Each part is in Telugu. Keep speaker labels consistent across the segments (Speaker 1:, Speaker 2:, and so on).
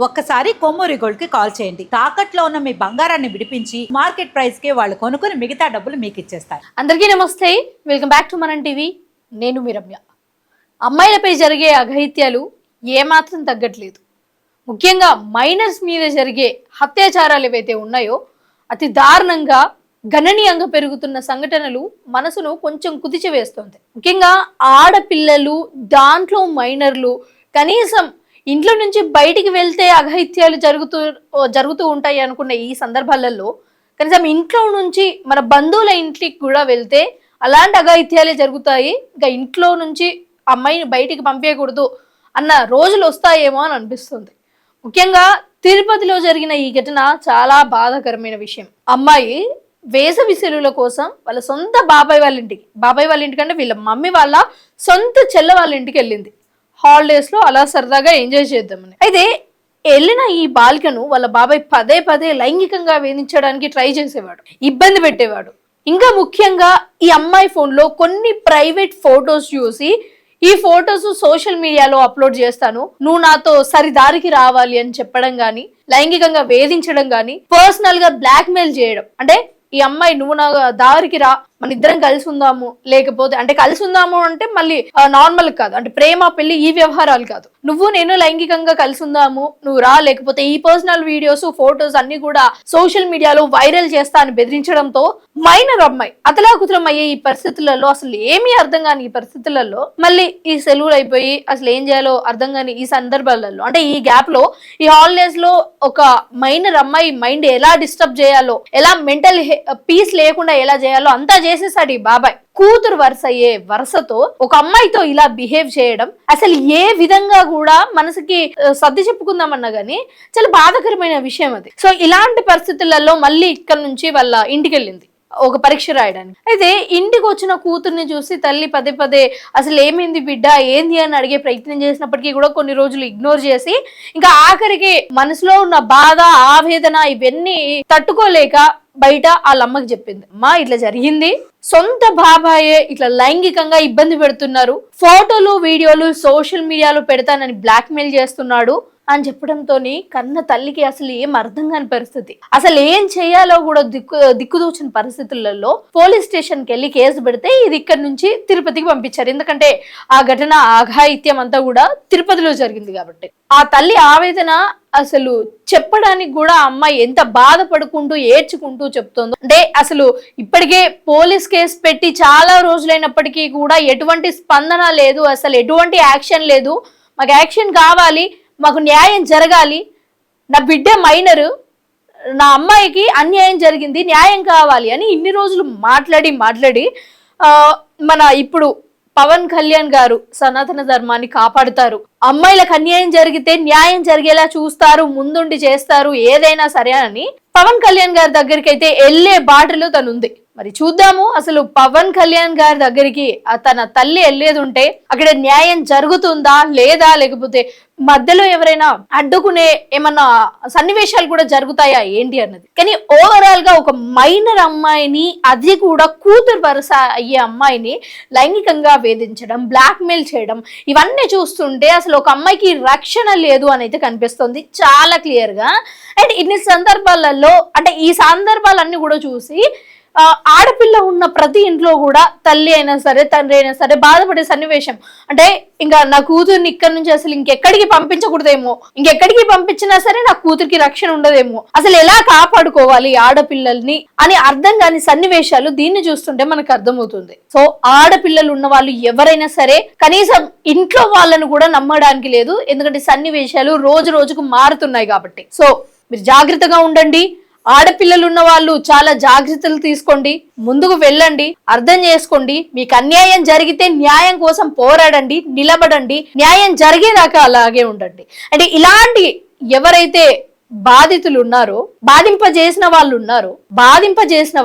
Speaker 1: ఒక్కసారి కొమ్మూరి గోల్డ్ కి కాల్ చేయండి. తాకట్లో ఉన్న మీ బంగారాన్ని విడిపించి మార్కెట్ ప్రైస్ కి వాళ్ళు కొనుక్కుని మిగతా డబ్బులు మీకు ఇచ్చేస్తారు.
Speaker 2: అందరికీ నమస్తే, వెల్కమ్ బ్యాక్ టు మనం టీవీ. నేను మీ రమ్య. అమ్మాయిలపై జరిగే అఘాయిత్యాలు ఏమాత్రం తగ్గట్లేదు. ముఖ్యంగా మైనర్స్ మీద జరిగే అత్యాచారాలు ఏవైతే ఉన్నాయో అతి దారుణంగా గణనీయంగా పెరుగుతున్న సంఘటనలు మనసును కొంచెం కుదిచివేస్తుంది. ముఖ్యంగా ఆడపిల్లలు, దాంట్లో మైనర్లు, కనీసం ఇంట్లో నుంచి బయటికి వెళ్తే అఘాయిత్యాలు జరుగుతూ ఉంటాయి అనుకున్న ఈ సందర్భాలలో కనీసం ఇంట్లో నుంచి మన బంధువుల ఇంటికి కూడా వెళ్తే అలాంటి అఘాయిత్యాలే జరుగుతాయి. ఇంకా ఇంట్లో నుంచి అమ్మాయిని బయటికి పంపించకూడదు అన్న రోజులు వస్తాయేమో అని అనిపిస్తుంది. ముఖ్యంగా తిరుపతిలో జరిగిన ఈ ఘటన చాలా బాధాకరమైన విషయం. అమ్మాయి వేసవి సెలవుల కోసం వాళ్ళ సొంత బాబాయ్ వాళ్ళ ఇంటికి అంటే వీళ్ళ మమ్మీ వాళ్ళ సొంత చెల్ల వాళ్ళ ఇంటికి వెళ్ళింది. హాలిడేస్ లో అలా సరదాగా ఎంజాయ్ చేద్దామని. అయితే వెళ్ళిన ఈ బాలికను వాళ్ళ బాబాయ్ పదే పదే లైంగికంగా వేధించడానికి ట్రై చేసేవాడు, ఇబ్బంది పెట్టేవాడు. ఇంకా ముఖ్యంగా ఈ అమ్మాయి ఫోన్ లో కొన్ని ప్రైవేట్ ఫొటోస్ చూసి ఈ ఫొటోస్ సోషల్ మీడియాలో అప్లోడ్ చేస్తాను, నువ్వు నాతో సరిదారికి రావాలి అని చెప్పడం గాని, లైంగికంగా వేధించడం గాని, పర్సనల్ గా బ్లాక్ మెయిల్ చేయడం. అంటే ఈ అమ్మాయి నువ్వు నా దారికి రా, మన ఇద్దరం కలిసి ఉందాము, లేకపోతే అంటే కలిసి ఉందాము అంటే మళ్ళీ నార్మల్ కాదు, అంటే ప్రేమ పెళ్లి ఈ వ్యవహారాలు కాదు, నువ్వు నేను లైంగికంగా కలిసి ఉందాము, నువ్వు రా, లేకపోతే ఈ పర్సనల్ వీడియోస్ ఫొటోస్ అన్ని కూడా సోషల్ మీడియాలో వైరల్ చేస్తా అని బెదిరించడంతో మైనర్ అమ్మాయి అతలాకుతలం అయ్యే ఈ పరిస్థితులలో, అసలు ఏమీ అర్థం కాని ఈ పరిస్థితులలో, మళ్ళీ ఈ సెలవులు అయిపోయి అసలు ఏం చేయాలో అర్థం కాని ఈ సందర్భాలలో, అంటే ఈ గ్యాప్ లో ఈ హాలిడేస్ లో ఒక మైనర్ అమ్మాయి మైండ్ ఎలా డిస్టర్బ్ చేయాలో, ఎలా మెంటల్ పీస్ లేకుండా ఎలా చేయాలో అంతా చేసేసాడు ఈ బాబాయ్. కూతురు వరుస అయ్యే వరుసతో ఒక అమ్మాయితో ఇలా బిహేవ్ చేయడం అసలు ఏ విధంగా కూడా మనసుకి సర్ది చెప్పుకుందామన్నా గానీ చాలా బాధాకరమైన విషయం అది. సో ఇలాంటి పరిస్థితులలో మళ్ళీ ఇక్కడ నుంచి వాళ్ళ ఇంటికి వెళ్ళింది ఒక పరీక్ష రాయడానికి. అయితే ఇంటికి వచ్చిన కూతుర్ని చూసి తల్లి పదే పదే అసలు ఏమైంది బిడ్డ, ఏంది అని అడిగే ప్రయత్నం చేసినప్పటికీ కూడా కొన్ని రోజులు ఇగ్నోర్ చేసి ఇంకా ఆఖరికి మనసులో ఉన్న బాధ, ఆవేదన ఇవన్నీ తట్టుకోలేక బయట వాళ్ళ అమ్మకి చెప్పింది. అమ్మా ఇట్లా జరిగింది, సొంత బాబాయే ఇట్లా లైంగికంగా ఇబ్బంది పెడుతున్నారు, ఫోటోలు వీడియోలు సోషల్ మీడియాలో పెడతానని బ్లాక్ మెయిల్ చేస్తున్నాడు అని చెప్పడంతో కన్న తల్లికి అసలు ఏం అర్థం కాని పరిస్థితి, అసలు ఏం చేయాలో కూడా దిక్కుదోచిన పరిస్థితులలో పోలీస్ స్టేషన్ కి వెళ్ళి కేసు పెడితే ఇది ఇక్కడ నుంచి తిరుపతికి పంపించారు. ఎందుకంటే ఆ ఘటన అఘాయిత్యం అంతా కూడా తిరుపతిలో జరిగింది కాబట్టి. ఆ తల్లి ఆవేదన అసలు చెప్పడానికి కూడా ఆ అమ్మాయి ఎంత బాధపడుకుంటూ ఏడ్చుకుంటూ చెప్తుందో. అంటే అసలు ఇప్పటికే పోలీస్ కేసు పెట్టి చాలా రోజులైనప్పటికీ కూడా ఎటువంటి స్పందన లేదు, అసలు ఎటువంటి యాక్షన్ లేదు. మాకు యాక్షన్ కావాలి, మాకు న్యాయం జరగాలి, నా బిడ్డ మైనరు, నా అమ్మాయికి అన్యాయం జరిగింది, న్యాయం కావాలి అని ఇన్ని రోజులు మాట్లాడి మన ఇప్పుడు పవన్ కళ్యాణ్ గారు సనాతన ధర్మాన్ని కాపాడుతారు, అమ్మాయిలకు అన్యాయం జరిగితే న్యాయం జరిగేలా చూస్తారు, ముందుండి చేస్తారు, ఏదైనా సరే అని పవన్ కళ్యాణ్ గారి దగ్గరికి అయితే వెళ్ళే బాటలో తనుంది. మరి చూద్దాము అసలు పవన్ కళ్యాణ్ గారి దగ్గరికి తన తల్లి వెళ్ళేది ఉంటే అక్కడ న్యాయం జరుగుతుందా లేదా, లేకపోతే మధ్యలో ఎవరైనా అడ్డుకునే ఏమన్నా సన్నివేశాలు కూడా జరుగుతాయా ఏంటి అన్నది. కానీ ఓవరాల్ గా ఒక మైనర్ అమ్మాయిని, అది కూడా కూతురు వరుస అయ్యే అమ్మాయిని లైంగికంగా వేధించడం, బ్లాక్ మెయిల్ చేయడం, ఇవన్నీ చూస్తుంటే అసలు ఒక అమ్మాయికి రక్షణ లేదు అని అయితే కనిపిస్తుంది చాలా క్లియర్ గా. అండ్ ఇన్ని సందర్భాలలో అంటే ఈ సందర్భాలన్నీ కూడా చూసి ఆడపిల్ల ఉన్న ప్రతి ఇంట్లో కూడా తల్లి అయినా సరే తండ్రి అయినా సరే బాధపడే సన్నివేశం. అంటే ఇంకా నా కూతుర్ని ఇక్కడ నుంచి అసలు ఇంకెక్కడికి పంపించకూడదేమో, ఇంకెక్కడికి పంపించినా సరే నా కూతురికి రక్షణ ఉండదేమో, అసలు ఎలా కాపాడుకోవాలి ఆడపిల్లల్ని అని అర్థం కాని సన్నివేశాలు దీన్ని చూస్తుంటే మనకు అర్థమవుతుంది. సో ఆడపిల్లలు ఉన్న వాళ్ళు ఎవరైనా సరే కనీసం ఇంట్లో వాళ్ళను కూడా నమ్మడానికి లేదు, ఎందుకంటే సన్నివేశాలు రోజు రోజుకు మారుతున్నాయి కాబట్టి. సో మీరు జాగ్రత్తగా ఉండండి. ఆడపిల్లలు ఉన్న వాళ్ళు చాలా జాగ్రత్తలు తీసుకోండి, ముందుకు వెళ్ళండి, అర్థం చేసుకోండి. మీకు అన్యాయం జరిగితే న్యాయం కోసం పోరాడండి, నిలబడండి, న్యాయం జరిగేదాకా అలాగే ఉండండి. అంటే ఇలాంటి ఎవరైతే బాధితులు ఉన్నారో, బాధింపజేసిన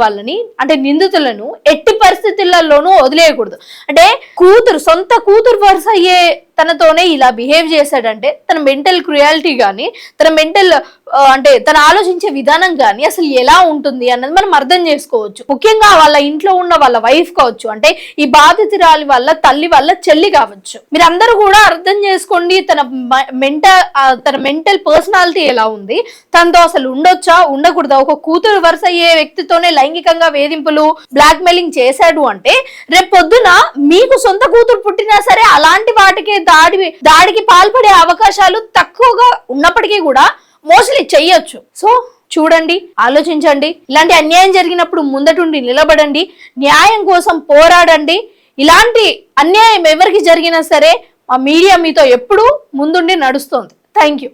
Speaker 2: వాళ్ళని అంటే నిందితులను ఎట్టి పరిస్థితులలోనూ వదిలేయకూడదు. అంటే సొంత కూతురు వరుస అయ్యే తనతోనే ఇలా బిహేవ్ చేశాడంటే తన మెంటల్ క్రుయాలిటీ కానీ తన మెంటల్ అంటే తన ఆలోచించే విధానం కానీ అసలు ఎలా ఉంటుంది అన్నది మనం అర్థం చేసుకోవచ్చు. ముఖ్యంగా వాళ్ళ ఇంట్లో ఉన్న వాళ్ళ వైఫ్ కావచ్చు, అంటే ఈ బాధితురాలి వల్ల తల్లి వల్ల చెల్లి కావచ్చు. మీరందరూ కూడా అర్థం చేసుకోండి తన మెంటల్ పర్సనాలిటీ ఎలా ఉంది, తనతో అసలు ఉండొచ్చా ఉండకూడదా. ఒక కూతురు వరుస అయ్యే వ్యక్తితోనే లైంగికంగా వేధింపులు బ్లాక్ మెయిలింగ్ చేశాడు అంటే రేపు పొద్దున మీకు సొంత కూతురు పుట్టినా సరే అలాంటి వాటికి దాడికి పాల్పడే అవకాశాలు తక్కువగా ఉన్నప్పటికీ కూడా మోస్ట్లీ చెయ్యొచ్చు. సో చూడండి, ఆలోచించండి. ఇలాంటి అన్యాయం జరిగినప్పుడు ముందటుండి నిలబడండి, న్యాయం కోసం పోరాడండి. ఇలాంటి అన్యాయం ఎవరికి జరిగినా సరే మా మీడియా మీతో ఎప్పుడూ ముందుండి నడుస్తోంది. Thank you.